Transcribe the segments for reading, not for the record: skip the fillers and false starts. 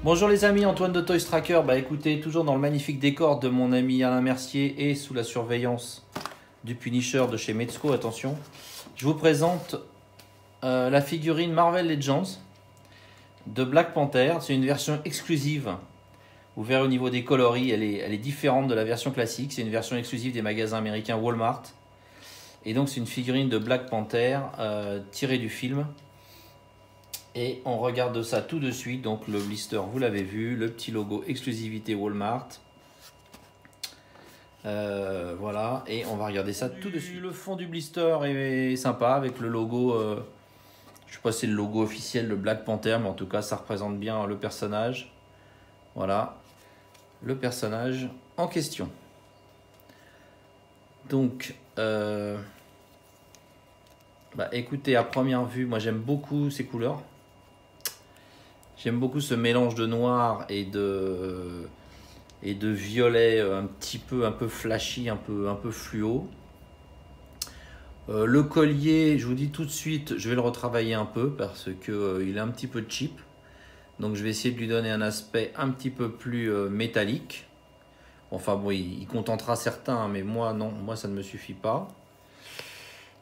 Bonjour les amis, Antoine de Toys Tracker. Bah écoutez, toujours dans le magnifique décor de mon ami Alain Mercier et sous la surveillance du Punisher de chez Mezco, attention. Je vous présente la figurine Marvel Legends de Black Panther. C'est une version exclusive. Vous verrez au niveau des coloris, elle est différente de la version classique. C'est une version exclusive des magasins américains Walmart. Et donc c'est une figurine de Black Panther tirée du film. Et on regarde ça tout de suite. Donc le blister, vous l'avez vu, le petit logo exclusivité Walmart. Voilà, et on va regarder ça tout de suite. Le fond du blister est sympa avec le logo. Je sais pas si c'est le logo officiel de Black Panther, mais en tout cas ça représente bien le personnage. Voilà, le personnage en question. Donc, écoutez, à première vue, moi j'aime beaucoup ces couleurs. J'aime beaucoup ce mélange de noir et de violet un peu flashy, un peu fluo. Le collier, je vous dis tout de suite, je vais le retravailler un peu parce que il est un petit peu cheap. Donc je vais essayer de lui donner un aspect un petit peu plus métallique. Enfin bon, il contentera certains, mais moi non, moi ça ne me suffit pas.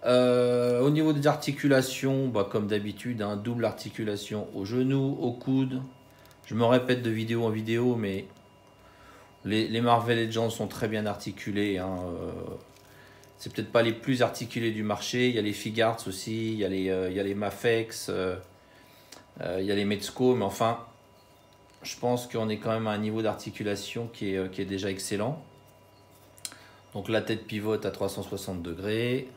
Au niveau des articulations, comme d'habitude, double articulation au genou, au coude. Je me répète de vidéo en vidéo, mais les Marvel Legends sont très bien articulés. C'est peut-être pas les plus articulés du marché. Il y a les Figuarts aussi, il y a les Mafex, il y a les Mezco, mais enfin, je pense qu'on est quand même à un niveau d'articulation qui est déjà excellent. Donc la tête pivote à 360 degrés.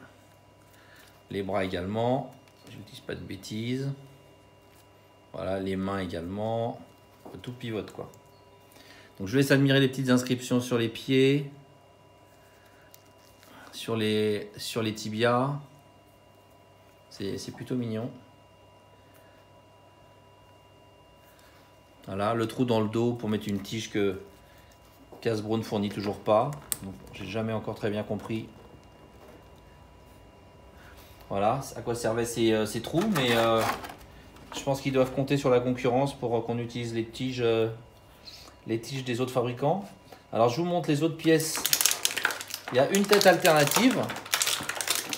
Les bras également, je ne dis pas de bêtises. Voilà, les mains également. Tout pivote quoi. Donc je laisse admirer les petites inscriptions sur les pieds, sur les tibias. C'est plutôt mignon. Voilà, le trou dans le dos pour mettre une tige que Hasbro ne fournit toujours pas. J'ai jamais encore très bien compris. Voilà, à quoi servaient ces trous, mais je pense qu'ils doivent compter sur la concurrence pour qu'on utilise les tiges des autres fabricants. Alors je vous montre les autres pièces. Il y a une tête alternative.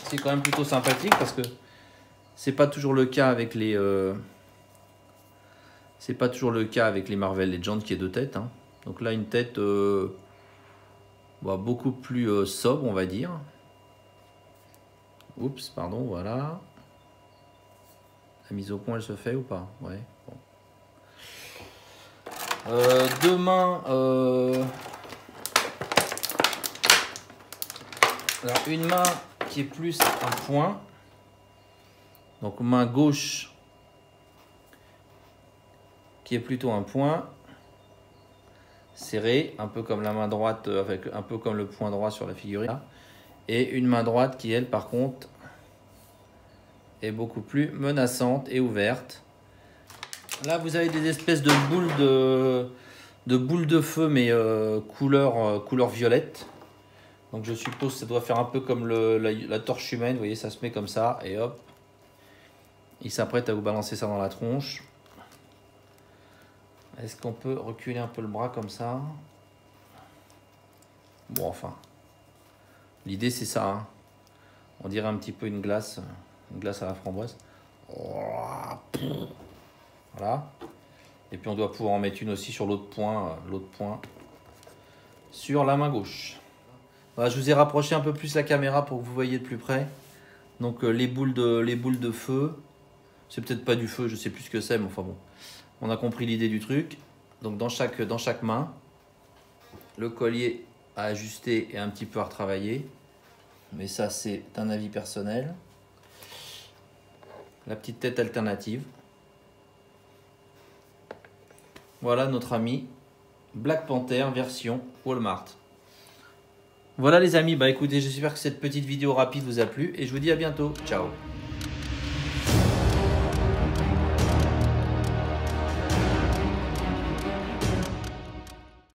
C'est quand même plutôt sympathique parce que c'est pas toujours le cas avec les Marvel Legends qui est deux têtes. Donc là une tête beaucoup plus sobre, on va dire. Oups, pardon, voilà. La mise au point, elle se fait ou pas? Ouais. Bon. Deux mains. Alors, une main qui est plus un point. Donc, main gauche qui est plutôt un point. Serré, un peu comme la main droite, avec un peu comme le point droit sur la figurine. Et une main droite qui, elle, par contre, est beaucoup plus menaçante et ouverte. Là, vous avez des espèces de boules de feu, mais couleur violette. Donc, je suppose que ça doit faire un peu comme la torche humaine. Vous voyez, ça se met comme ça, et hop. Il s'apprête à vous balancer ça dans la tronche. Est-ce qu'on peut reculer un peu le bras comme ça? Bon, enfin. L'idée c'est ça, On dirait un petit peu une glace à la framboise. Voilà. Et puis on doit pouvoir en mettre une aussi sur l'autre point sur la main gauche. Voilà, je vous ai rapproché un peu plus la caméra pour que vous voyez de plus près. Donc les boules de feu, c'est peut-être pas du feu, je sais plus ce que c'est, mais enfin bon, on a compris l'idée du truc. Donc dans chaque main, le collier à ajuster et un petit peu à retravailler. Mais ça, c'est un avis personnel. La petite tête alternative. Voilà notre ami Black Panther version Walmart. Voilà les amis, écoutez, j'espère que cette petite vidéo rapide vous a plu et je vous dis à bientôt. Ciao.